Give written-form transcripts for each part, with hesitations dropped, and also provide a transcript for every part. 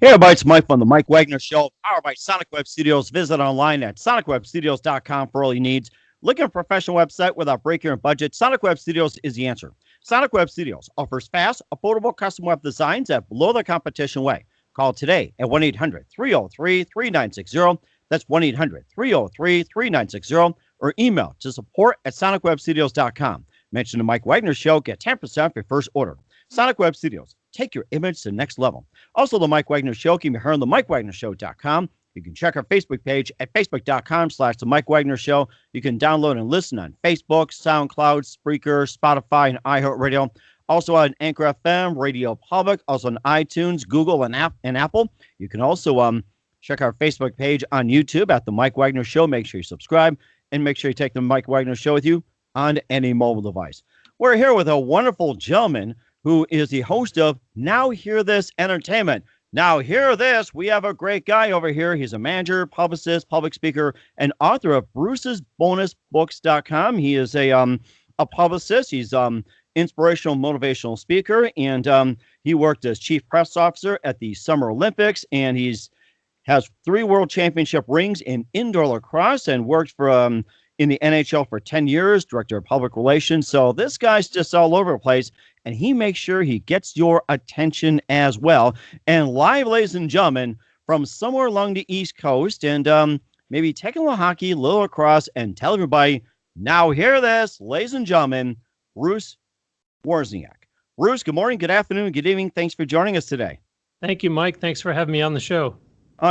Hey, everybody, it's Mike on the Mike Wagner Show, powered by Sonic Web Studios. Visit online at sonicwebstudios.com for all your needs. Looking for a professional website without breaking your budget? Sonic Web Studios is the answer. Sonic Web Studios offers fast, affordable custom web designs at below the competition way. Call today at 1-800-303-3960. That's 1-800-303-3960. Or email to support at sonicwebstudios.com. Mention the Mike Wagner Show. Get 10% off your first order. Sonic Web Studios. Take your image to the next level. Also, the Mike Wagner Show can be heard on the MikeWagnerShow.com. You can check our Facebook page at facebook.com/the Mike Wagner Show. You can download and listen on Facebook, SoundCloud, Spreaker, Spotify, and iHeartRadio. Also on Anchor FM, Radio Public, also on iTunes, Google, and Apple. You can also check our Facebook page on YouTube at the Mike Wagner Show. Make sure you subscribe and make sure you take the Mike Wagner Show with you on any mobile device. We're here with a wonderful gentleman who is the host of Now Hear This Entertainment. Now hear this, we have a great guy over here. He's a manager, publicist, public speaker, and author of Bruce'sBonusBooks.com. He is a publicist. He's inspirational, motivational speaker, and he worked as chief press officer at the Summer Olympics, and has 3 world championship rings in indoor lacrosse and worked for in the NHL for 10 years, director of public relations. So this guy's just all over the place, and he makes sure he gets your attention as well. And live, ladies and gentlemen, from somewhere along the East Coast, and maybe taking a little hockey, a little lacrosse, and tell everybody, now hear this, ladies and gentlemen, Bruce Wawryzniak. Bruce, good morning, good afternoon, good evening. Thanks for joining us today. Thank you, Mike. Thanks for having me on the show.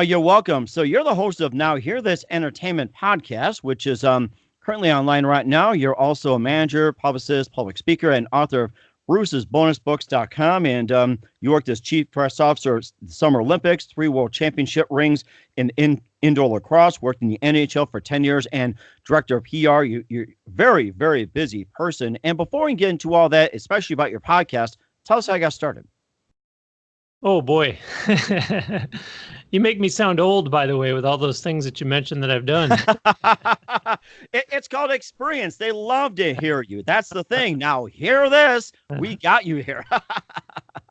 You're welcome. So you're the host of Now Hear This Entertainment podcast, which is currently online right now. You're also a manager, publicist, public speaker, and author of Bruce'sBonusBooks.com. And you worked as chief press officer at the Summer Olympics, 3 world championship rings in indoor lacrosse, worked in the NHL for 10 years, and director of PR. You're a very, very busy person. And before we get into all that, especially about your podcast, tell us how you got started. Oh, boy. You make me sound old, by the way, with all those things that you mentioned that I've done. It's called experience. They love to hear you. That's the thing. Now, hear this. We got you here.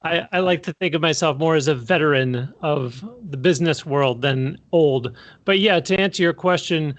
I like to think of myself more as a veteran of the business world than old. But yeah, to answer your question,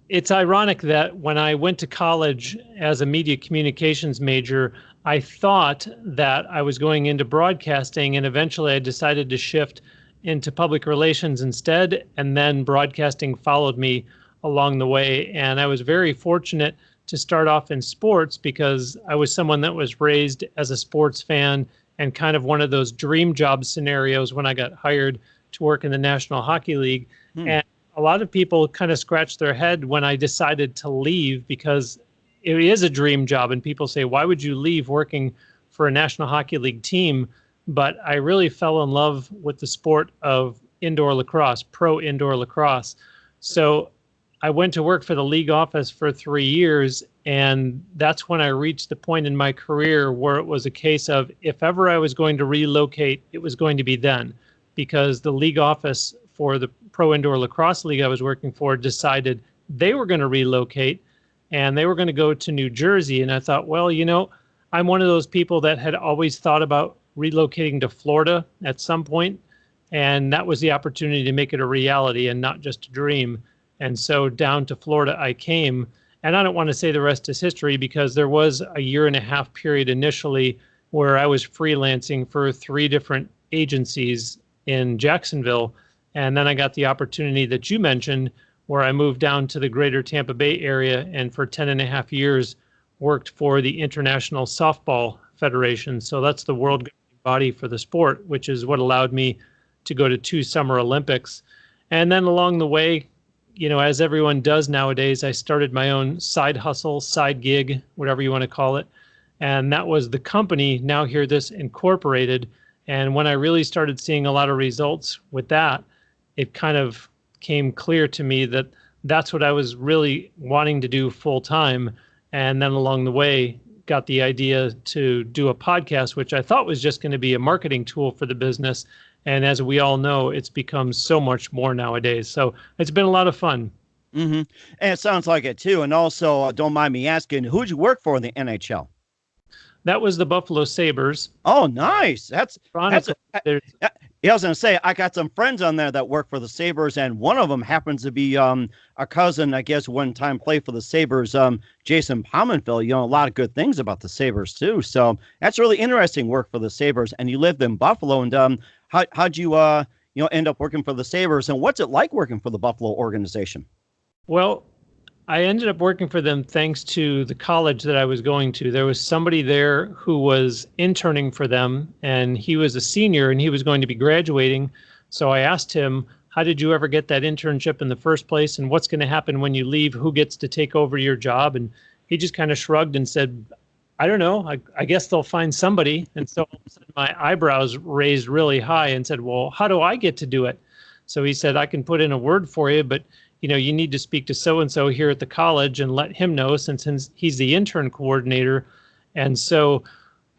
it's ironic that when I went to college as a media communications major, I thought that I was going into broadcasting, and eventually I decided to shift into public relations instead, and then broadcasting followed me along the way. And I was very fortunate to start off in sports because I was someone that was raised as a sports fan, and kind of one of those dream job scenarios when I got hired to work in the National Hockey League. And a lot of people kind of scratched their head when I decided to leave, because it is a dream job, and people say, why would you leave working for a National Hockey League team? But I really fell in love with the sport of indoor lacrosse, pro indoor lacrosse. So I went to work for the league office for 3 years, and that's when I reached the point in my career where it was a case of, if ever I was going to relocate, it was going to be then, because the league office for the pro indoor lacrosse league I was working for decided they were going to relocate, and they were going to go to New Jersey. And I thought, well, I'm one of those people that had always thought about relocating to Florida at some point, and that was the opportunity to make it a reality and not just a dream. And so down to Florida I came, and I don't want to say the rest is history, because there was a 1.5 year period initially where I was freelancing for 3 different agencies in Jacksonville. And then I got the opportunity that you mentioned, where I moved down to the greater Tampa Bay area, and for 10.5 years worked for the International Softball Federation. So that's the world body for the sport, which is what allowed me to go to 2 Summer Olympics. And then along the way, as everyone does nowadays, I started my own side hustle, side gig, whatever you want to call it. And that was the company, Now Hear This Incorporated. And when I really started seeing a lot of results with that, it kind of came clear to me that that's what I was really wanting to do full time. And then along the way, got the idea to do a podcast, which I thought was just going to be a marketing tool for the business. And as we all know, it's become so much more nowadays. So it's been a lot of fun. And it sounds like it too. And also, don't mind me asking, who'd you work for in the NHL? That was the Buffalo Sabres. Oh, nice. Yeah, I was going to say, I got some friends on there that work for the Sabres, and one of them happens to be a cousin, I guess, one time played for the Sabres, Jason Pominville. A lot of good things about the Sabres, too. So that's really interesting work for the Sabres. And you lived in Buffalo, and how'd you, end up working for the Sabres, and what's it like working for the Buffalo organization? Well, I ended up working for them thanks to the college that I was going to. There was somebody there who was interning for them, and he was a senior and he was going to be graduating. So I asked him, how did you ever get that internship in the first place? And what's going to happen when you leave? Who gets to take over your job? And he just kind of shrugged and said, I don't know. I guess they'll find somebody. And so all of a sudden my eyebrows raised really high and said, well, how do I get to do it? So he said, I can put in a word for you, but you need to speak to so-and-so here at the college and let him know since he's the intern coordinator. And so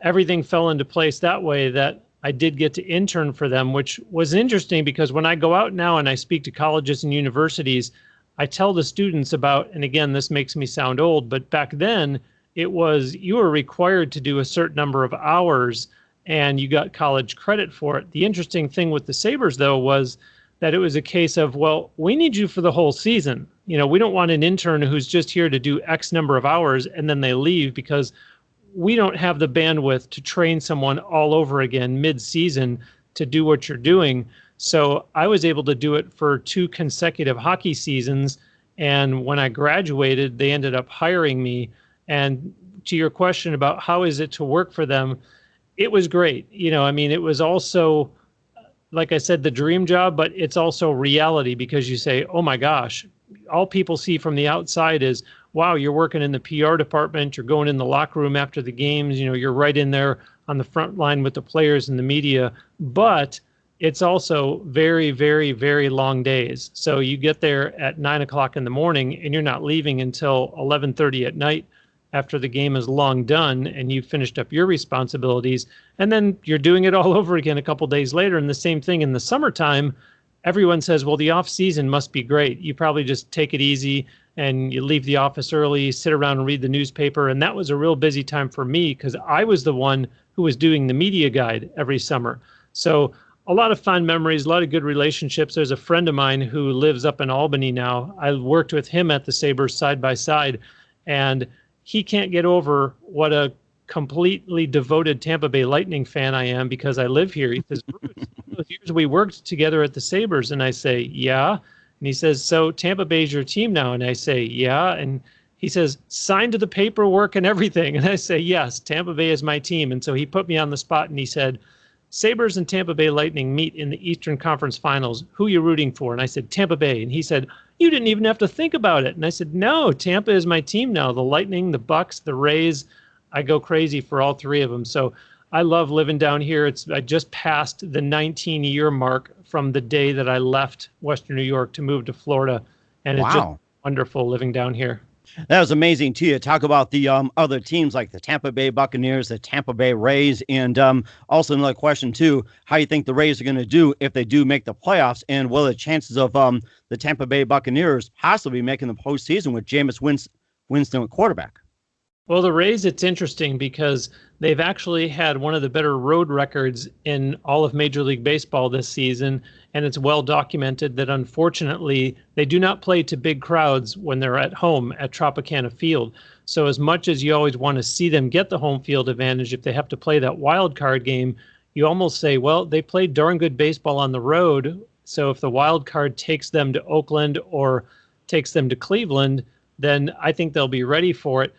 everything fell into place that way that I did get to intern for them, which was interesting because when I go out now and I speak to colleges and universities, I tell the students about, and again, this makes me sound old, but back then it was you were required to do a certain number of hours and you got college credit for it. The interesting thing with the Sabres, though, was that it was a case of, well, we need you for the whole season. We don't want an intern who's just here to do X number of hours and then they leave because we don't have the bandwidth to train someone all over again mid-season to do what you're doing. So I was able to do it for 2 consecutive hockey seasons. And when I graduated, they ended up hiring me. And to your question about how is it to work for them, it was great. It was also, like I said, the dream job, but it's also reality because you say, oh my gosh, all people see from the outside is, wow, you're working in the PR department, you're going in the locker room after the games, you're right in there on the front line with the players and the media, but it's also very, very, very long days. So you get there at 9 o'clock in the morning and you're not leaving until 11:30 at night after the game is long done and you've finished up your responsibilities. And then you're doing it all over again a couple days later. And the same thing in the summertime, everyone says, well, the off season must be great. You probably just take it easy and you leave the office early, sit around and read the newspaper. And that was a real busy time for me because I was the one who was doing the media guide every summer. So a lot of fond memories, a lot of good relationships. There's a friend of mine who lives up in Albany now. I worked with him at the Sabres side by side, and he can't get over what a completely devoted Tampa Bay Lightning fan I am because I live here. He says, Bruce, all those years we worked together at the Sabres. And I say, yeah. And he says, so Tampa Bay's your team now? And I say, yeah. And he says, signed to the paperwork and everything. And I say, yes, Tampa Bay is my team. And so he put me on the spot and he said, Sabres and Tampa Bay Lightning meet in the Eastern Conference Finals. Who are you rooting for? And I said, Tampa Bay. And he said, you didn't even have to think about it. And I said, no, Tampa is my team now. The Lightning, the Bucks, the Rays. I go crazy for all 3 of them. So I love living down here. I just passed the 19-year mark from the day that I left Western New York to move to Florida. And it's just wonderful living down here. That was amazing, too. You talk about the other teams like the Tampa Bay Buccaneers, the Tampa Bay Rays, and also another question, too, how you think the Rays are going to do if they do make the playoffs, and what are the chances of the Tampa Bay Buccaneers possibly making the postseason with Jameis Winston at quarterback? Well, the Rays, it's interesting because they've actually had one of the better road records in all of Major League Baseball this season, and it's well documented that unfortunately they do not play to big crowds when they're at home at Tropicana Field. So as much as you always want to see them get the home field advantage, if they have to play that wild card game, you almost say, well, they played darn good baseball on the road. So if the wild card takes them to Oakland or takes them to Cleveland, then I think they'll be ready for it.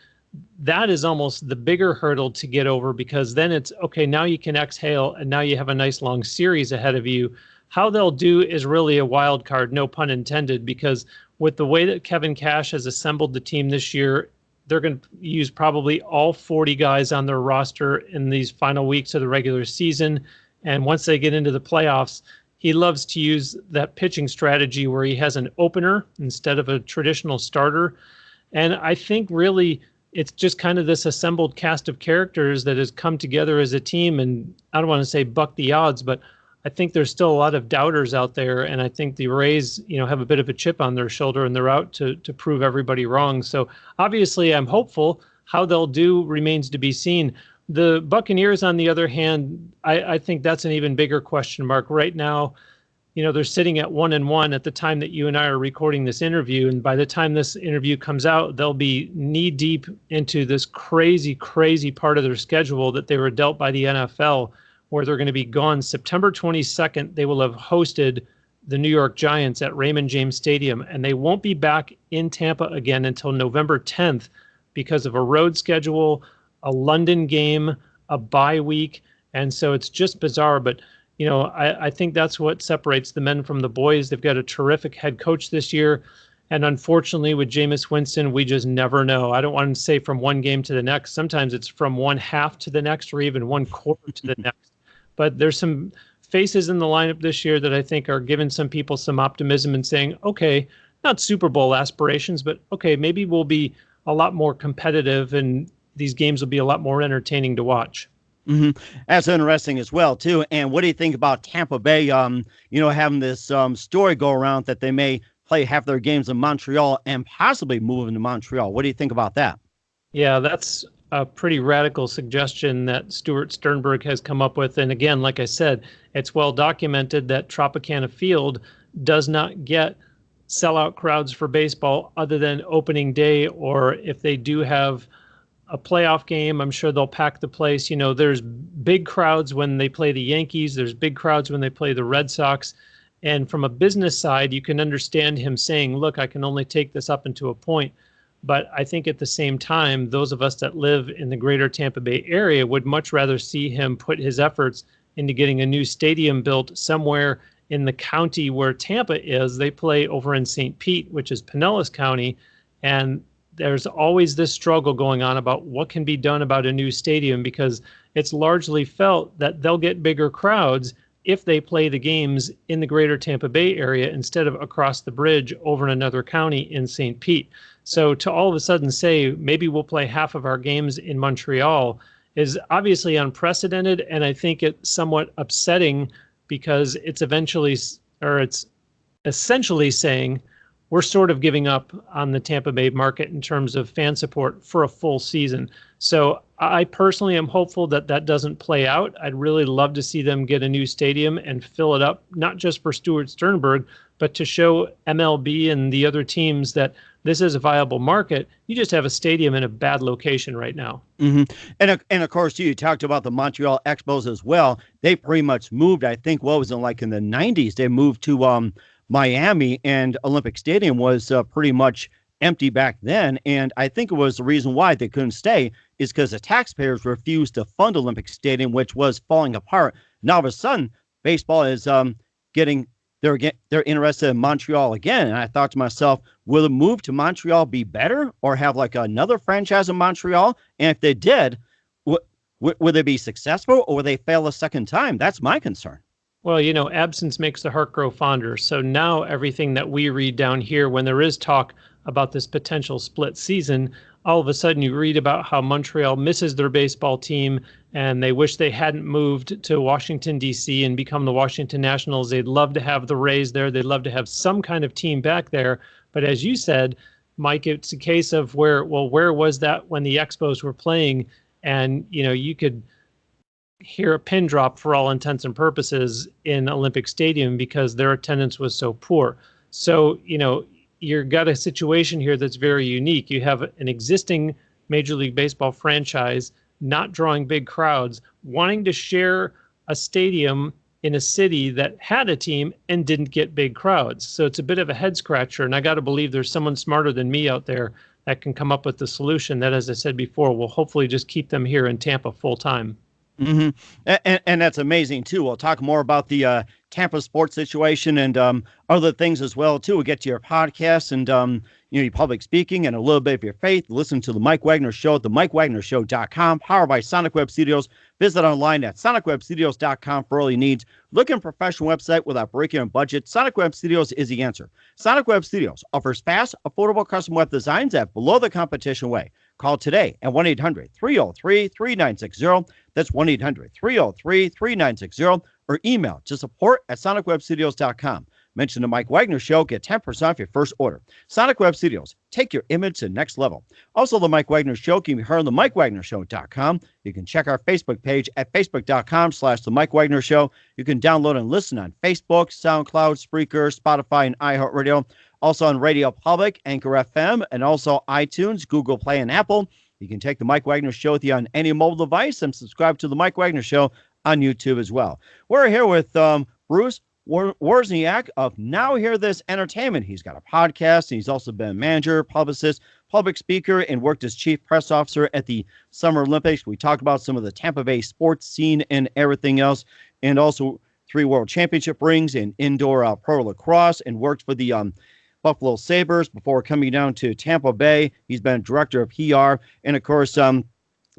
That is almost the bigger hurdle to get over because then it's, okay, now you can exhale and now you have a nice long series ahead of you. How they'll do is really a wild card, no pun intended, because with the way that Kevin Cash has assembled the team this year, they're going to use probably all 40 guys on their roster in these final weeks of the regular season. And once they get into the playoffs, he loves to use that pitching strategy where he has an opener instead of a traditional starter. And I think really it's just kind of this assembled cast of characters that has come together as a team. And I don't want to say buck the odds, but I think there's still a lot of doubters out there. And I think the Rays, have a bit of a chip on their shoulder and they're out to prove everybody wrong. So obviously I'm hopeful. How they'll do remains to be seen. The Buccaneers, on the other hand, I think that's an even bigger question mark right now. They're sitting at 1-1 at the time that you and I are recording this interview. And by the time this interview comes out, they'll be knee deep into this crazy, crazy part of their schedule that they were dealt by the NFL, where they're going to be gone September 22nd. They will have hosted the New York Giants at Raymond James Stadium, and they won't be back in Tampa again until November 10th because of a road schedule, a London game, a bye week. And so it's just bizarre. But I think that's what separates the men from the boys. They've got a terrific head coach this year. And unfortunately, with Jameis Winston, we just never know. I don't want to say from one game to the next. Sometimes it's from one half to the next or even one quarter to the next. But there's some faces in the lineup this year that I think are giving some people some optimism and saying, okay, not Super Bowl aspirations, but okay, maybe we'll be a lot more competitive and these games will be a lot more entertaining to watch. Mm-hmm. That's interesting as well, too. And what do you think about Tampa Bay, having this story go around that they may play half their games in Montreal and possibly move into Montreal? What do you think about that? Yeah, that's a pretty radical suggestion that Stuart Sternberg has come up with. And again, like I said, it's well documented that Tropicana Field does not get sellout crowds for baseball other than opening day, or if they do have a playoff game, I'm sure they'll pack the place. There's big crowds when they play the Yankees. There's big crowds when they play the Red Sox. And from a business side, you can understand him saying, look, I can only take this up into a point. But I think at the same time, those of us that live in the greater Tampa Bay area would much rather see him put his efforts into getting a new stadium built somewhere in the county where Tampa is. They play over in St. Pete, which is Pinellas County. And there's always this struggle going on about what can be done about a new stadium, because it's largely felt that they'll get bigger crowds if they play the games in the greater Tampa Bay area instead of across the bridge over in another county in St. Pete. So to all of a sudden say maybe we'll play half of our games in Montreal is obviously unprecedented, and I think it's somewhat upsetting because it's essentially saying we're sort of giving up on the Tampa Bay market in terms of fan support for a full season. So I personally am hopeful that that doesn't play out. I'd really love to see them get a new stadium and fill it up, not just for Stuart Sternberg, but to show MLB and the other teams that this is a viable market. You just have a stadium in a bad location right now. Mm-hmm. And of course, you talked about the Montreal Expos as well. They pretty much moved, I think, what was it, like in the 90s? They moved to Miami, and Olympic Stadium was pretty much empty back then. And I think it was the reason why they couldn't stay is because the taxpayers refused to fund Olympic Stadium, which was falling apart. Now, all of a sudden, baseball is they're interested in Montreal again. And I thought to myself, will the move to Montreal be better or have like another franchise in Montreal? And if they did, would they be successful or would they fail a second time? That's my concern. Well, absence makes the heart grow fonder. So now everything that we read down here, when there is talk about this potential split season, all of a sudden you read about how Montreal misses their baseball team and they wish they hadn't moved to Washington, D.C. and become the Washington Nationals. They'd love to have the Rays there. They'd love to have some kind of team back there. But as you said, Mike, it's a case of where was that when the Expos were playing? And, you could hear a pin drop for all intents and purposes in Olympic Stadium because their attendance was so poor. So, you've got a situation here that's very unique. You have an existing Major League Baseball franchise not drawing big crowds, wanting to share a stadium in a city that had a team and didn't get big crowds. So it's a bit of a head scratcher. And I got to believe there's someone smarter than me out there that can come up with the solution that, as I said before, will hopefully just keep them here in Tampa full time. Mm-hmm. And that's amazing, too. We'll talk more about the Tampa sports situation and other things as well, too. We'll get to your podcast and, your public speaking and a little bit of your faith. Listen to the Mike Wagner Show at the MikeWagnerShow.com, powered by Sonic Web Studios. Visit online at SonicWebStudios.com for all your needs. Looking for a professional website without breaking your budget? Sonic Web Studios is the answer. Sonic Web Studios offers fast, affordable custom web designs at below the competition way. Call today at 1-800-303-3960. That's 1-800-303-3960. Or email to support@SonicWebStudios.com. Mention the Mike Wagner Show, get 10% off your first order. Sonic Web Studios, take your image to the next level. Also, the Mike Wagner Show can be heard on the MikeWagnerShow.com. You can check our Facebook page at Facebook.com/The Mike Wagner Show. You can download and listen on Facebook, SoundCloud, Spreaker, Spotify, and iHeartRadio. Also on Radio Public, Anchor FM, and also iTunes, Google Play, and Apple. You can take the Mike Wagner Show with you on any mobile device and subscribe to the Mike Wagner Show on YouTube as well. We're here with Bruce Wawryzniak of Now Hear This Entertainment. He's got a podcast, and he's also been a manager, publicist, public speaker, and worked as chief press officer at the Summer Olympics. We talked about some of the Tampa Bay sports scene and everything else, and also 3 world championship rings in indoor pro lacrosse, and worked for the Buffalo Sabres before coming down to Tampa Bay. He's been director of PR, and of course,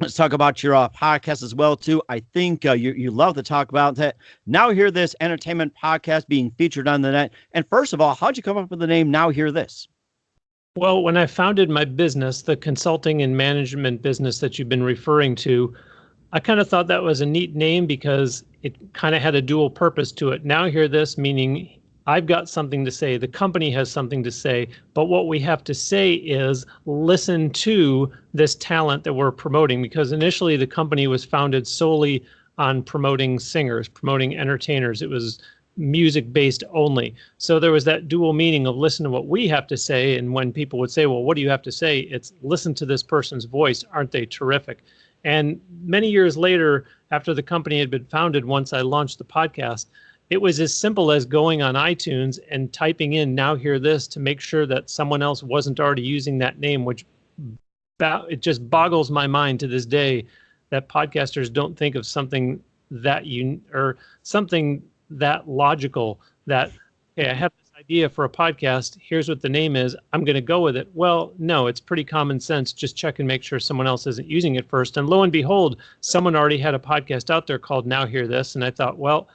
let's talk about your podcast as well, too. I think you love to talk about that. Now Hear This Entertainment podcast being featured on the net. And first of all, how'd you come up with the name Now Hear This? Well, when I founded my business, the consulting and management business that you've been referring to, I kind of thought that was a neat name because it kind of had a dual purpose to it. Now Hear This, meaning I've got something to say, the company has something to say, but what we have to say is listen to this talent that we're promoting, because initially the company was founded solely on promoting singers, promoting entertainers. It was music based only. So there was that dual meaning of listen to what we have to say. And when people would say, well, what do you have to say? It's listen to this person's voice. Aren't they terrific? And many years later, after the company had been founded, once I launched the podcast, it was as simple as going on iTunes and typing in Now Hear This to make sure that someone else wasn't already using that name, which it just boggles my mind to this day that podcasters don't think of something that or something that logical that, hey, I have this idea for a podcast. Here's what the name is. I'm going to go with it. Well, no, it's pretty common sense. Just check and make sure someone else isn't using it first. And lo and behold, someone already had a podcast out there called Now Hear This. And I thought, well,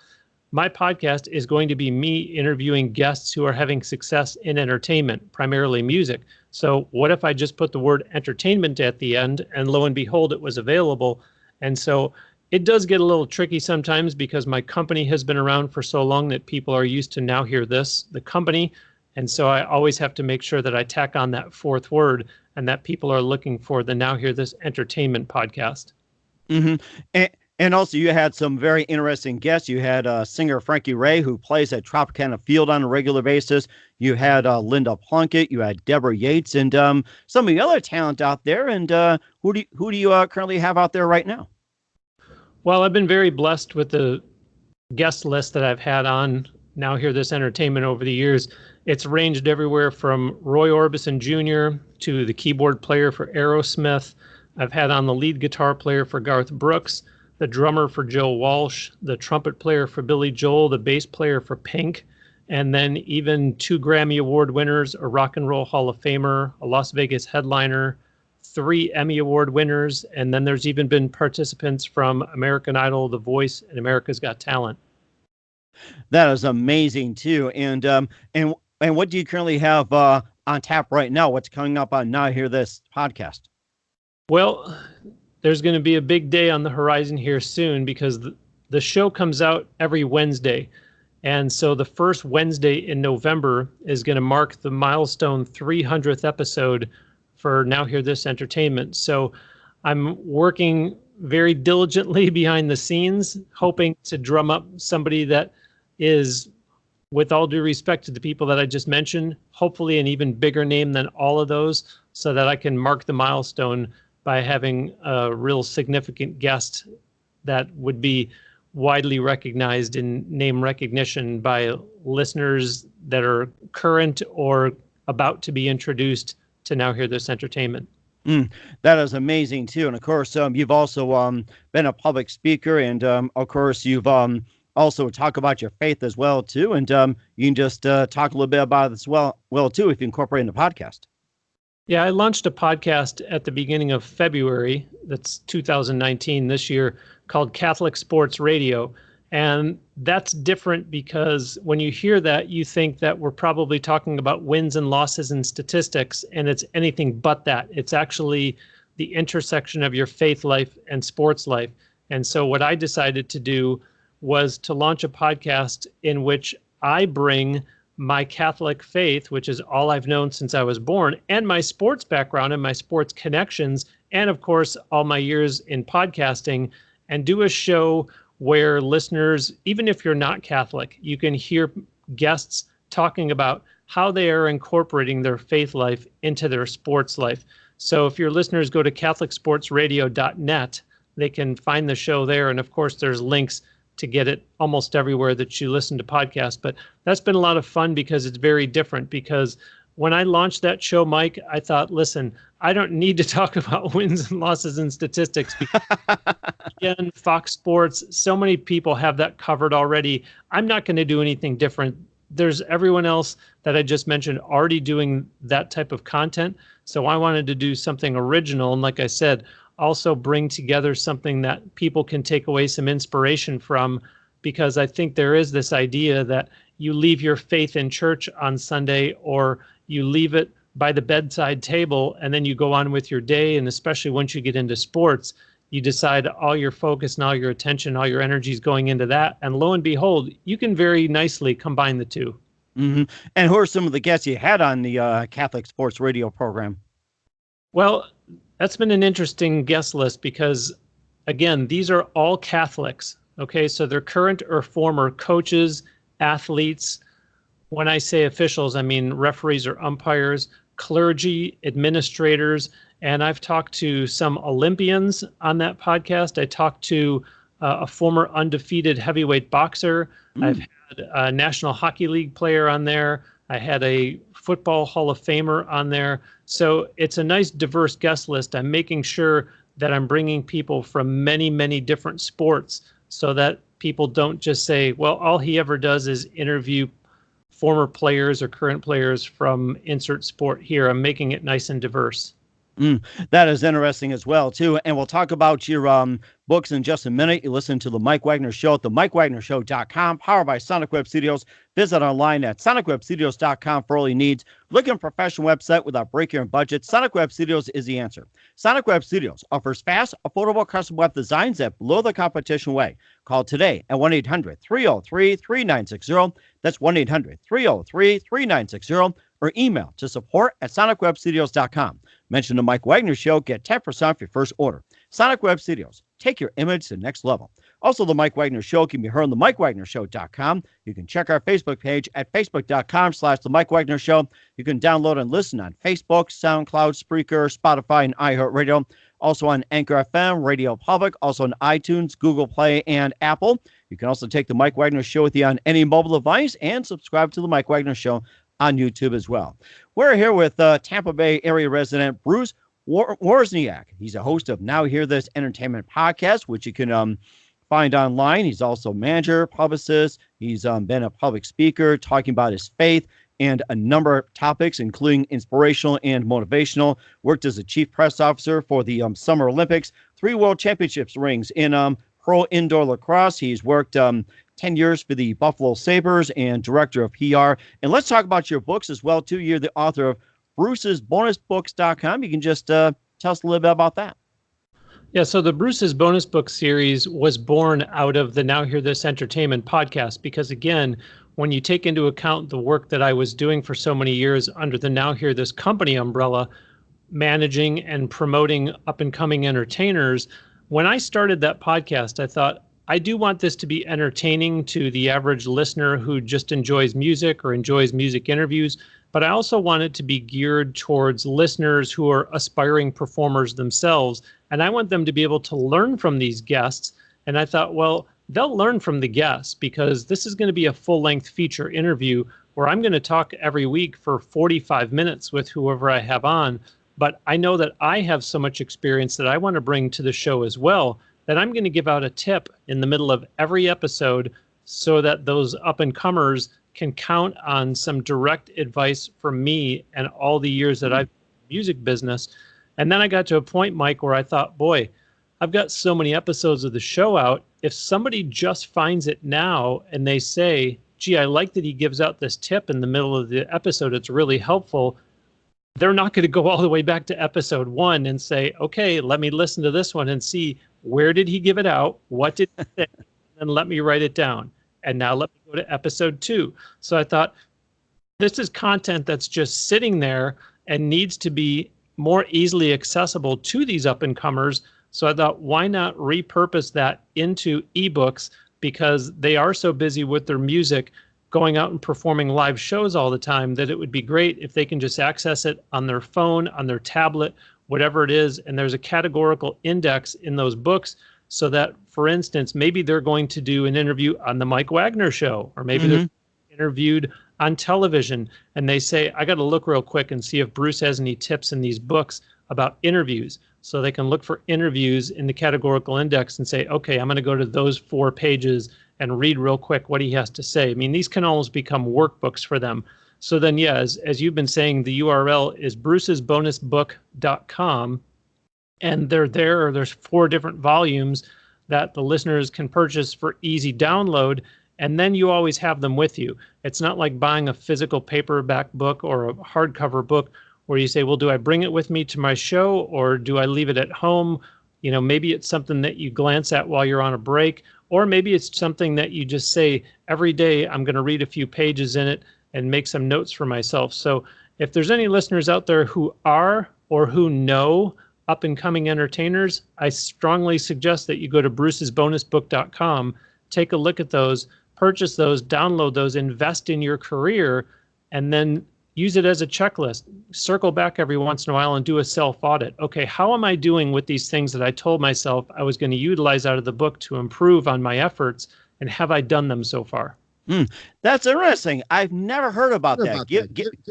my podcast is going to be me interviewing guests who are having success in entertainment, primarily music. So what if I just put the word entertainment at the end, and lo and behold, it was available. And so it does get a little tricky sometimes because my company has been around for so long that people are used to Now Hear This, the company. And so I always have to make sure that I tack on that fourth word and that people are looking for the Now Hear This Entertainment podcast. Mm-hmm. And also, you had some very interesting guests. You had singer Frankie Ray, who plays at Tropicana Field on a regular basis. You had Linda Plunkett. You had Deborah Yates, and some of the other talent out there. And who do you currently have out there right now? Well, I've been very blessed with the guest list that I've had on Now Hear This Entertainment over the years. It's ranged everywhere from Roy Orbison Jr. to the keyboard player for Aerosmith. I've had on the lead guitar player for Garth Brooks, the drummer for Joe Walsh, the trumpet player for Billy Joel, the bass player for Pink, and then even 2 Grammy Award winners, a Rock and Roll Hall of Famer, a Las Vegas headliner, 3 Emmy Award winners, and then there's even been participants from American Idol, The Voice, and America's Got Talent. That is amazing too. And what do you currently have on tap right now? What's coming up on Now Hear This podcast? Well, there's going to be a big day on the horizon here soon because the show comes out every Wednesday. And so the first Wednesday in November is going to mark the milestone 300th episode for Now Hear This Entertainment. So I'm working very diligently behind the scenes, hoping to drum up somebody that is, with all due respect to the people that I just mentioned, hopefully an even bigger name than all of those, so that I can mark the milestone by having a real significant guest that would be widely recognized in name recognition by listeners that are current or about to be introduced to Now Hear This Entertainment. That is amazing too. And of course, you've also been a public speaker, and of course, you've also talk about your faith as well too. And you can just talk a little bit about it as well too, if you incorporate in the podcast. Yeah, I launched a podcast at the beginning of February, that's 2019 this year, called Catholic Sports Radio. And that's different because when you hear that, you think that we're probably talking about wins and losses and statistics, and it's anything but that. It's actually the intersection of your faith life and sports life. And so what I decided to do was to launch a podcast in which I bring my Catholic faith, which is all I've known since I was born, and my sports background and my sports connections, and of course, all my years in podcasting, and do a show where listeners, even if you're not Catholic, you can hear guests talking about how they are incorporating their faith life into their sports life. So if your listeners go to catholicsportsradio.net, they can find the show there. And of course, there's links to get it almost everywhere that you listen to podcasts. But that's been a lot of fun because it's very different. Because when I launched that show, Mike, I thought, listen, I don't need to talk about wins and losses and statistics. Because again, Fox Sports, so many people have that covered already. I'm not going to do anything different. There's everyone else that I just mentioned already doing that type of content. So I wanted to do something original. And like I said, also bring together something that people can take away some inspiration from, because I think there is this idea that you leave your faith in church on Sunday, or you leave it by the bedside table, and then you go on with your day. And especially once you get into sports, you decide all your focus and all your attention, all your energy is going into that. And lo and behold, you can very nicely combine the two. Mm-hmm. And who are some of the guests you had on the Catholic Sports Radio program? Well, that's been an interesting guest list because, again, these are all Catholics. Okay, so they're current or former coaches, athletes. When I say officials, I mean referees or umpires, clergy, administrators. And I've talked to some Olympians on that podcast. I talked to a former undefeated heavyweight boxer. I've had a National Hockey League player on there. I had a Football Hall of Famer on there. So it's a nice diverse guest list. I'm making sure that I'm bringing people from many, many different sports so that people don't just say, well, all he ever does is interview former players or current players from insert sport here. I'm making it nice and diverse. That is interesting as well, too. And we'll talk about your books in just a minute. You listen to the Mike Wagner Show at the MikeWagnerShow.com, powered by Sonic Web Studios. Visit online at SonicWebStudios.com for all your needs. Looking for a professional website without breaking your budget? Sonic Web Studios is the answer. Sonic Web Studios offers fast, affordable custom web designs that blow the competition away. Call today at 1-800-303-3960. That's 1-800-303-3960. Or email to support@sonicwebstudios.com. Mention the Mike Wagner Show. Get 10% off your first order. Sonic Web Studios. Take your image to the next level. Also, the Mike Wagner Show can be heard on the MikeWagnerShow.com. You can check our Facebook page at Facebook.com/the Mike Wagner Show. You can download and listen on Facebook, SoundCloud, Spreaker, Spotify, and iHeartRadio. Also on Anchor FM, Radio Public, also on iTunes, Google Play, and Apple. You can also take the Mike Wagner Show with you on any mobile device and subscribe to the Mike Wagner Show on YouTube as well. We're here with Tampa Bay area resident Bruce Wawryzniak. He's a host of Now Hear This Entertainment podcast, which you can find online. He's also a manager, publicist. He's been a public speaker talking about his faith and a number of topics, including inspirational and motivational. Worked as a chief press officer for the Summer Olympics, 3 World Championships rings in pro indoor lacrosse. He's worked 10 years for the Buffalo Sabres and director of PR. And let's talk about your books as well, too. You're the author of brucesbonusbooks.com. You can just tell us a little bit about that. Yeah, so the Bruce's Bonus Book series was born out of the Now Hear This Entertainment podcast because, again, when you take into account the work that I was doing for so many years under the Now Hear This company umbrella, managing and promoting up-and-coming entertainers, when I started that podcast, I thought, I do want this to be entertaining to the average listener who just enjoys music or enjoys music interviews, but I also want it to be geared towards listeners who are aspiring performers themselves, and I want them to be able to learn from these guests. And I thought, well, they'll learn from the guests because this is going to be a full-length feature interview where I'm going to talk every week for 45 minutes with whoever I have on. But I know that I have so much experience that I want to bring to the show as well, that I'm going to give out a tip in the middle of every episode so that those up-and-comers can count on some direct advice from me and all the years that I've been in the music business. And then I got to a point, Mike, where I thought, boy, I've got so many episodes of the show out. If somebody just finds it now and they say, gee, I like that he gives out this tip in the middle of the episode, it's really helpful, they're not going to go all the way back to episode 1 and say, okay, let me listen to this one and see where did he give it out? What did he say? And let me write it down. And now let me go to episode 2. So I thought, This is content that's just sitting there and needs to be more easily accessible to these up-and-comers. So I thought, why not repurpose that into ebooks, because they are so busy with their music, going out and performing live shows all the time, that it would be great if they can just access it on their phone, on their tablet, whatever it is. And there's a categorical index in those books, so that, for instance, maybe they're going to do an interview on the Mike Wagner Show, or maybe they're interviewed on television, and they say, I got to look real quick and see if Bruce has any tips in these books about interviews. So they can look for interviews in the categorical index and say, okay, I'm going to go to those 4 pages and read real quick what he has to say. I mean, these can almost become workbooks for them. So then, yeah, as you've been saying, the URL is brucesbonusbook.com, and there's 4 different volumes that the listeners can purchase for easy download, and then you always have them with you. It's not like buying a physical paperback book or a hardcover book where you say, well, do I bring it with me to my show, or do I leave it at home? You know, maybe it's something that you glance at while you're on a break, or maybe it's something that you just say, every day I'm going to read a few pages in it and make some notes for myself. So if there's any listeners out there who are or who know up-and-coming entertainers, I strongly suggest that you go to brucesbonusbook.com, take a look at those, purchase those, download those, invest in your career, and then use it as a checklist. Circle back every once in a while and do a self-audit. Okay, how am I doing with these things that I told myself I was going to utilize out of the book to improve on my efforts, and have I done them so far? That's interesting. I've never heard about that.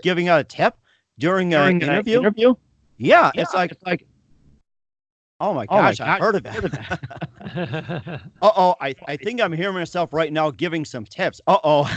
Giving out a tip during an interview? Yeah, it's like, oh my gosh, I've heard of it. I think I'm hearing myself right now giving some tips. Well,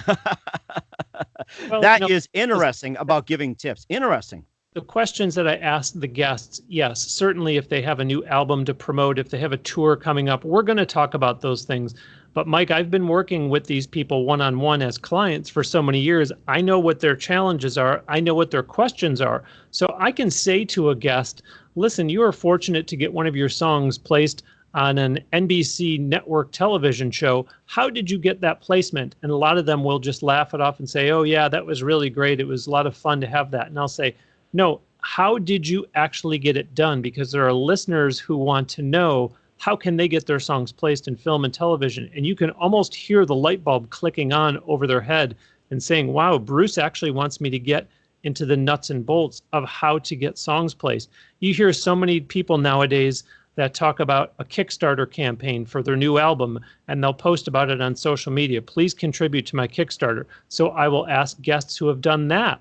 that is interesting about giving tips. Interesting. The questions that I asked the guests, yes, certainly if they have a new album to promote, if they have a tour coming up, we're going to talk about those things. But Mike, I've been working with these people one-on-one as clients for so many years. I know what their challenges are. I know what their questions are. So I can say to a guest, listen, you are fortunate to get one of your songs placed on an NBC network television show. How did you get that placement? And a lot of them will just laugh it off and say, oh yeah, that was really great. It was a lot of fun to have that. And I'll say, no, how did you actually get it done? Because there are listeners who want to know, how can they get their songs placed in film and television? And you can almost hear the light bulb clicking on over their head and saying, wow, Bruce actually wants me to get into the nuts and bolts of how to get songs placed. You hear so many people nowadays that talk about a Kickstarter campaign for their new album, and they'll post about it on social media. Please contribute to my Kickstarter. So I will ask guests who have done that,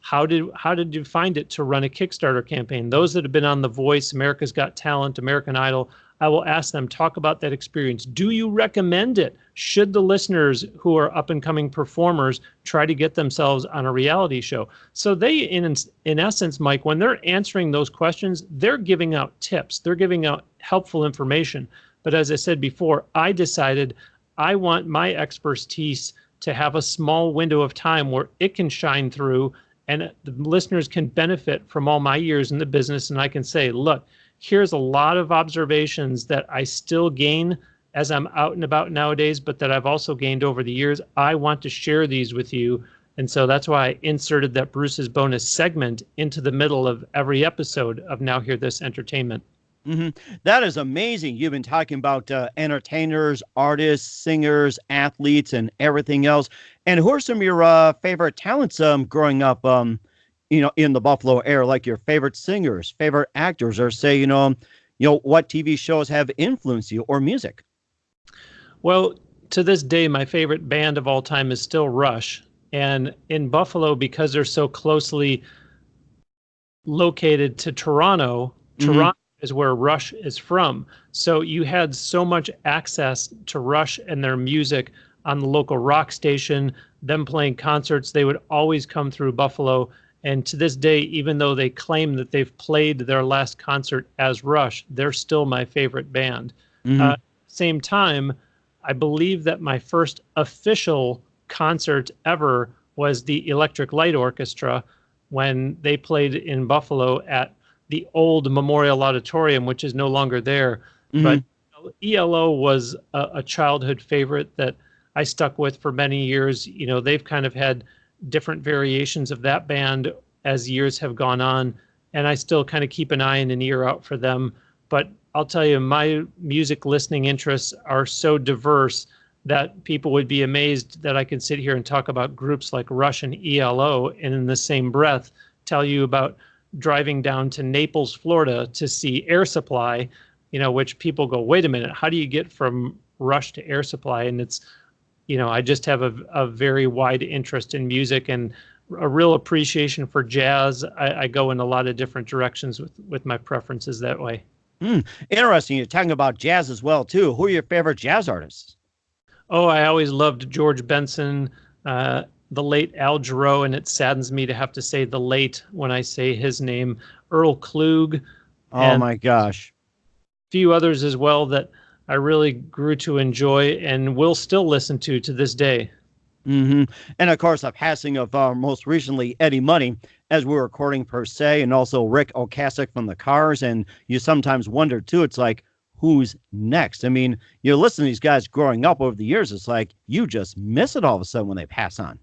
how did you find it to run a Kickstarter campaign? Those that have been on The Voice, America's Got Talent, American Idol, I will ask them, talk about that experience. Do you recommend it? Should the listeners who are up-and-coming performers try to get themselves on a reality show? So they, in essence, Mike, when they're answering those questions, they're giving out tips. They're giving out helpful information. But as I said before, I decided I want my expertise to have a small window of time where it can shine through, and the listeners can benefit from all my years in the business. And I can say, look, here's a lot of observations that I still gain as I'm out and about nowadays, but that I've also gained over the years. I want to share these with you. And so that's why I inserted that Bruce's bonus segment into the middle of every episode of Now Hear This Entertainment. That is amazing. You've been talking about entertainers, artists, singers, athletes, and everything else. And who are some of your favorite talents growing up, in the Buffalo area, like your favorite singers, favorite actors, or say, what TV shows have influenced you, or music? Well, to this day, my favorite band of all time is still Rush. And in Buffalo, because they're so closely located to Toronto, Toronto is where Rush is from. So you had so much access to Rush and their music on the local rock station, them playing concerts. They would always come through Buffalo. And to this day, even though they claim that they've played their last concert as Rush, they're still my favorite band. Same time, I believe that my first official concert ever was the Electric Light Orchestra when they played in Buffalo at the old Memorial Auditorium, which is no longer there. But ELO was a childhood favorite that I stuck with for many years. They've kind of had different variations of that band as years have gone on, and I still kind of keep an eye and an ear out for them. But I'll tell you, my music listening interests are so diverse that people would be amazed that I can sit here and talk about groups like Rush and ELO, and in the same breath tell you about driving down to Naples, Florida to see Air Supply, which people go, wait a minute, how do you get from Rush to Air Supply? And it's, I just have a very wide interest in music and a real appreciation for jazz. I go in a lot of different directions with my preferences that way. Interesting. You're talking about jazz as well, too. Who are your favorite jazz artists? Oh, I always loved George Benson, the late Al Jarreau, and it saddens me to have to say the late when I say his name, Earl Klug. Oh, my gosh. A few others as well that I really grew to enjoy and will still listen to this day. And of course, the passing of most recently Eddie Money, as we're recording per se, and also Rick Ocasek from the Cars. And you sometimes wonder, too, it's like, who's next? I mean, you listen to these guys growing up over the years, it's like you just miss it all of a sudden when they pass on.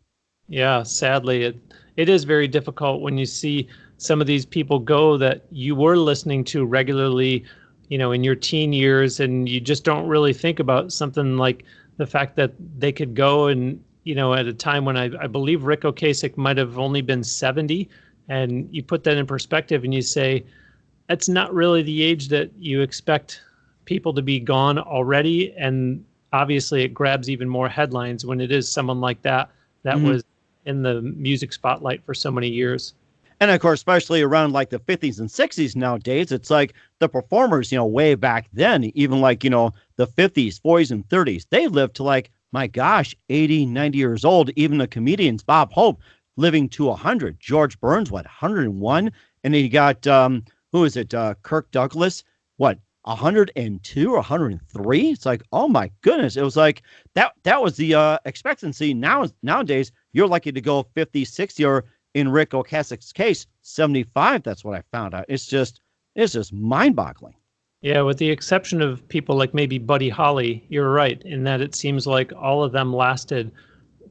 Yeah, sadly, it is very difficult when you see some of these people go that you were listening to regularly, in your teen years, and you just don't really think about something like the fact that they could go and, at a time when I believe Rick Ocasek might have only been 70, and you put that in perspective and you say, that's not really the age that you expect people to be gone already. And obviously it grabs even more headlines when it is someone like that was in the music spotlight for so many years. And of course, especially around like the 50s and 60s nowadays, it's like the performers, way back then, even like, the 50s, 40s and 30s, they lived to like, my gosh, 80, 90 years old. Even the comedians, Bob Hope, living to 100. George Burns, 101? And then you got, who is it? Kirk Douglas, 102 or 103? It's like, oh my goodness. It was like that was the expectancy. Nowadays, you're lucky to go 50, 60, or in Rick Ocasek's case, 75. That's what I found out. It's just mind-boggling. Yeah, with the exception of people like maybe Buddy Holly, you're right in that it seems like all of them lasted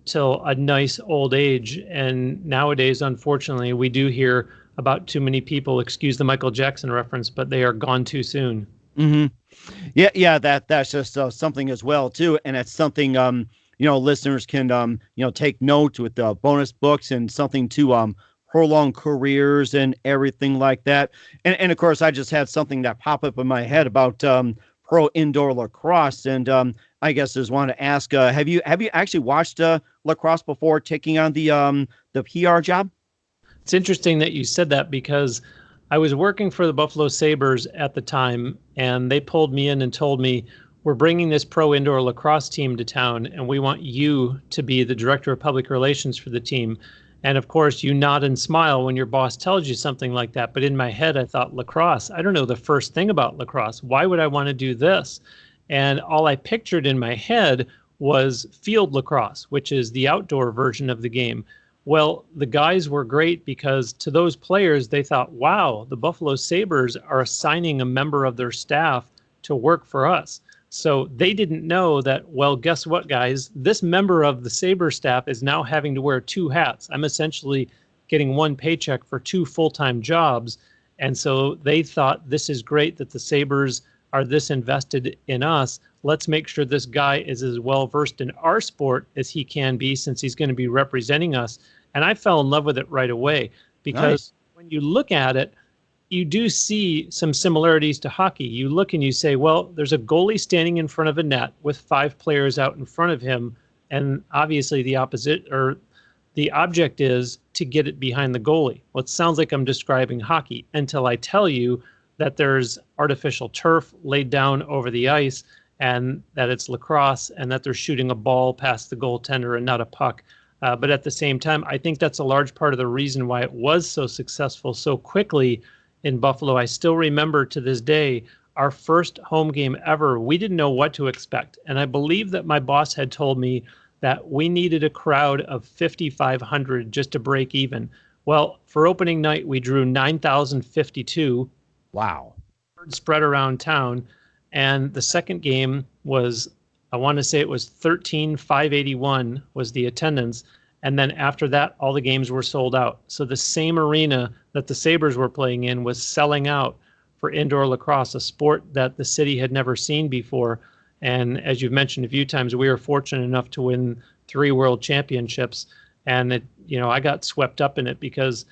till a nice old age. And nowadays, unfortunately, we do hear about too many people, excuse the Michael Jackson reference, but they are gone too soon. Yeah, that's just something as well, too. And it's something, listeners can, take note with the bonus books and something to prolong careers and everything like that. And of course, I just had something that pop up in my head about pro indoor lacrosse. And I guess I just want to ask, have you actually watched lacrosse before taking on the PR job? It's interesting that you said that because I was working for the Buffalo Sabres at the time, and they pulled me in and told me, we're bringing this pro indoor lacrosse team to town, and we want you to be the director of public relations for the team. And of course, you nod and smile when your boss tells you something like that. But in my head, I thought, lacrosse, I don't know the first thing about lacrosse. Why would I want to do this? And all I pictured in my head was field lacrosse, which is the outdoor version of the game. Well, the guys were great because to those players, they thought, wow, the Buffalo Sabres are assigning a member of their staff to work for us. So they didn't know that, well, guess what, guys? This member of the Sabre staff is now having to wear two hats. I'm essentially getting one paycheck for two full-time jobs. And so they thought, this is great that the Sabres are this invested in us. Let's make sure this guy is as well-versed in our sport as he can be since he's going to be representing us. And I fell in love with it right away because when you look at it, you do see some similarities to hockey. You look and you say, well, there's a goalie standing in front of a net with 5 players out in front of him. And obviously the object is to get it behind the goalie. Well, it sounds like I'm describing hockey until I tell you that there's artificial turf laid down over the ice and that it's lacrosse and that they're shooting a ball past the goaltender and not a puck. But at the same time, I think that's a large part of the reason why it was so successful so quickly in Buffalo. I still remember to this day, our first home game ever, we didn't know what to expect. And I believe that my boss had told me that we needed a crowd of 5,500 just to break even. Well, for opening night, we drew 9,052. Wow. Spread around town. And the second game was, I want to say it was 13,581 was the attendance. And then after that, all the games were sold out. So the same arena that the Sabres were playing in was selling out for indoor lacrosse, a sport that the city had never seen before. And as you've mentioned a few times, we were fortunate enough to win 3 world championships. And I got swept up in it because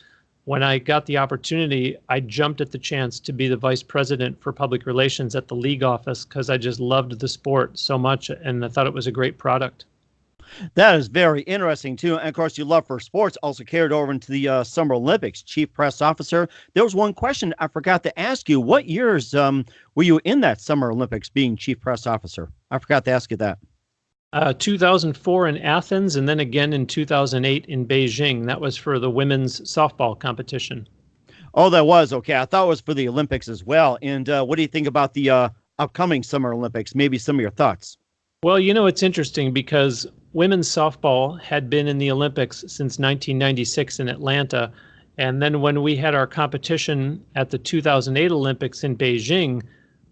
when I got the opportunity, I jumped at the chance to be the vice president for public relations at the league office because I just loved the sport so much and I thought it was a great product. That is very interesting, too. And, of course, your love for sports also carried over into the Summer Olympics. Chief Press Officer, there was one question I forgot to ask you. What years were you in that Summer Olympics being Chief Press Officer? I forgot to ask you that. 2004 in Athens, and then again in 2008 in Beijing. That was for the women's softball competition. Oh, that was. Okay. I thought it was for the Olympics as well. And what do you think about the upcoming Summer Olympics? Maybe some of your thoughts. Well, it's interesting because women's softball had been in the Olympics since 1996 in Atlanta. And then when we had our competition at the 2008 Olympics in Beijing,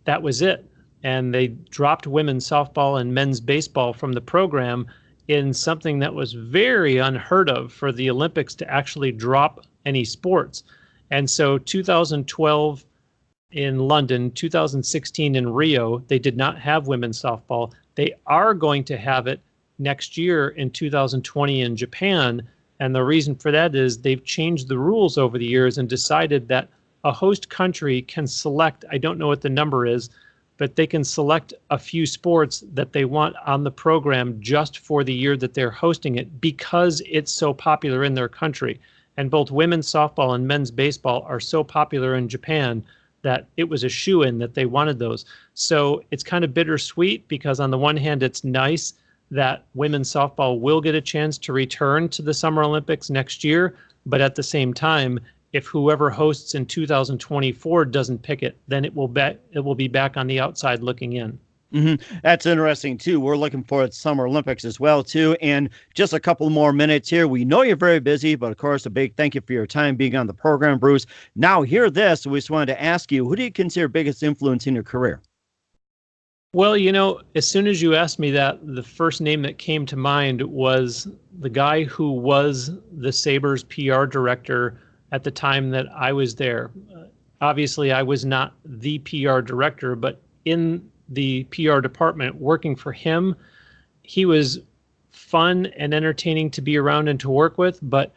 that was it. And they dropped women's softball and men's baseball from the program in something that was very unheard of for the Olympics to actually drop any sports. And so 2012 in London, 2016 in Rio, they did not have women's softball. They are going to have it next year in 2020 in Japan. And the reason for that is they've changed the rules over the years and decided that a host country can select, I don't know what the number is, but they can select a few sports that they want on the program just for the year that they're hosting it because it's so popular in their country. And both women's softball and men's baseball are so popular in Japan that it was a shoo-in that they wanted those. So it's kind of bittersweet because on the one hand, it's nice that women's softball will get a chance to return to the Summer Olympics next year. But at the same time, if whoever hosts in 2024 doesn't pick it, then it will be back on the outside looking in. Mm-hmm. That's interesting, too. We're looking for the Summer Olympics as well, too. And just a couple more minutes here. We know you're very busy, but, of course, a big thank you for your time being on the program, Bruce. Now, hear this. We just wanted to ask you, who do you consider biggest influence in your career? Well, as soon as you asked me that, the first name that came to mind was the guy who was the Sabres PR director at the time that I was there. Obviously, I was not the PR director, but in the PR department working for him, he was fun and entertaining to be around and to work with, but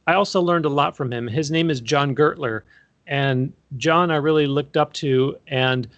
I also learned a lot from him. His name is John Gertler, and John I really looked up to, and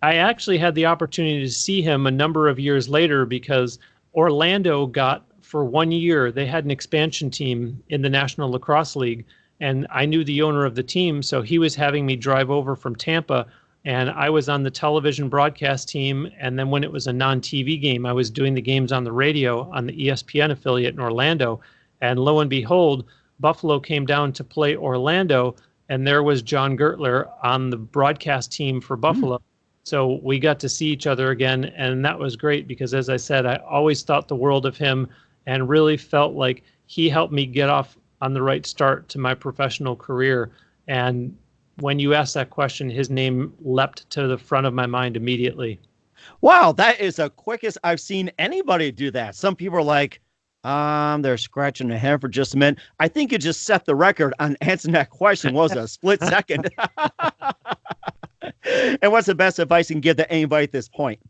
I actually had the opportunity to see him a number of years later because Orlando got, for 1 year, they had an expansion team in the National Lacrosse League, and I knew the owner of the team, so he was having me drive over from Tampa, and I was on the television broadcast team, and then when it was a non-TV game, I was doing the games on the radio on the ESPN affiliate in Orlando, and lo and behold, Buffalo came down to play Orlando, and there was John Gertler on the broadcast team for Buffalo. So we got to see each other again, and that was great because, as I said, I always thought the world of him and really felt like he helped me get off on the right start to my professional career. And when you asked that question, his name leapt to the front of my mind immediately. Wow, that is the quickest I've seen anybody do that. Some people are like, they're scratching their head for just a minute. I think you just set the record on answering that question. What was it, a split second? And what's the best advice you can give to anybody at this point?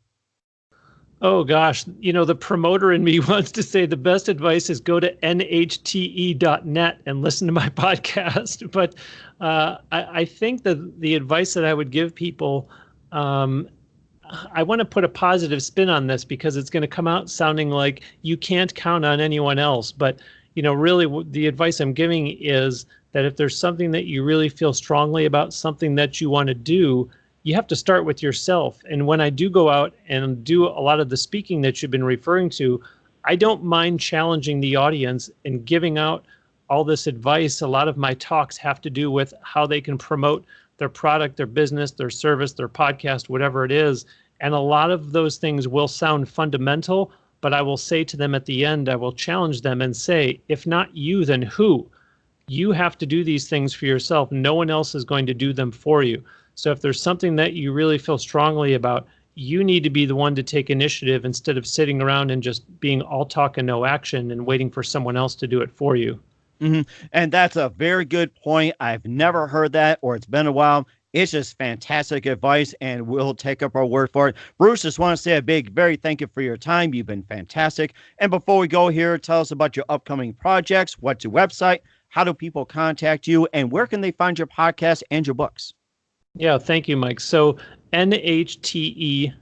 Oh, gosh. The promoter in me wants to say the best advice is go to nhte.net and listen to my podcast. But I think that the advice that I would give people, I want to put a positive spin on this because it's going to come out sounding like you can't count on anyone else. But, really the advice I'm giving is that if there's something that you really feel strongly about, something that you want to do, you have to start with yourself. And when I do go out and do a lot of the speaking that you've been referring to, I don't mind challenging the audience and giving out all this advice. A lot of my talks have to do with how they can promote their product, their business, their service, their podcast, whatever it is. And a lot of those things will sound fundamental, but I will say to them at the end, I will challenge them and say, if not you, then who? You have to do these things for yourself. No one else is going to do them for you. So if there's something that you really feel strongly about, you need to be the one to take initiative instead of sitting around and just being all talk and no action and waiting for someone else to do it for you. And that's a very good point. I've never heard that, or it's been a while. It's just fantastic advice, and we'll take up our word for it. Bruce, just want to say a big, very thank you for your time. You've been fantastic. And before we go here, tell us about your upcoming projects. What's your website? How do people contact you? And where can they find your podcast and your books? Yeah, thank you, Mike. So nhte.net,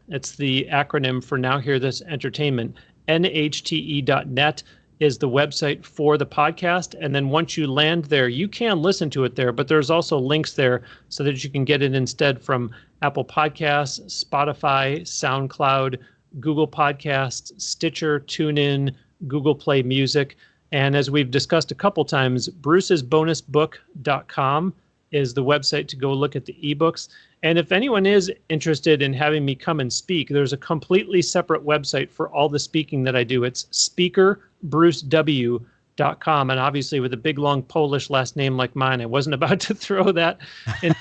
it's the acronym for Now Hear This Entertainment. nhte.net is the website for the podcast. And then once you land there, you can listen to it there, but there's also links there so that you can get it instead from Apple Podcasts, Spotify, SoundCloud, Google Podcasts, Stitcher, TuneIn, Google Play Music. And as we've discussed a couple times, brucesbonusbook.com is the website to go look at the ebooks. And if anyone is interested in having me come and speak, there's a completely separate website for all the speaking that I do. It's speakerbrucew.com. And obviously with a big, long Polish last name like mine, I wasn't about to throw that in.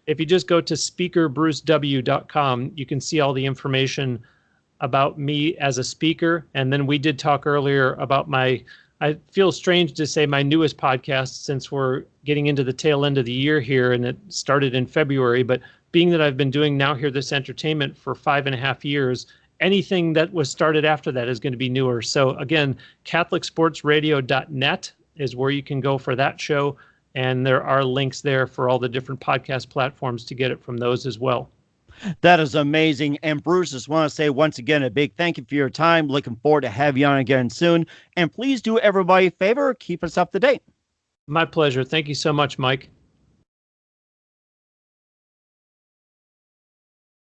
If you just go to speakerbrucew.com, you can see all the information about me as a speaker. And then we did talk earlier about I feel strange to say my newest podcast since we're getting into the tail end of the year here and it started in February. But being that I've been doing Now Hear This Entertainment for 5.5 years, anything that was started after that is going to be newer. So again, catholicsportsradio.net is where you can go for that show. And there are links there for all the different podcast platforms to get it from those as well. That is amazing. And Bruce, just want to say once again, a big thank you for your time. Looking forward to have you on again soon. And please do everybody a favor, keep us up to date. My pleasure. Thank you so much, Mike.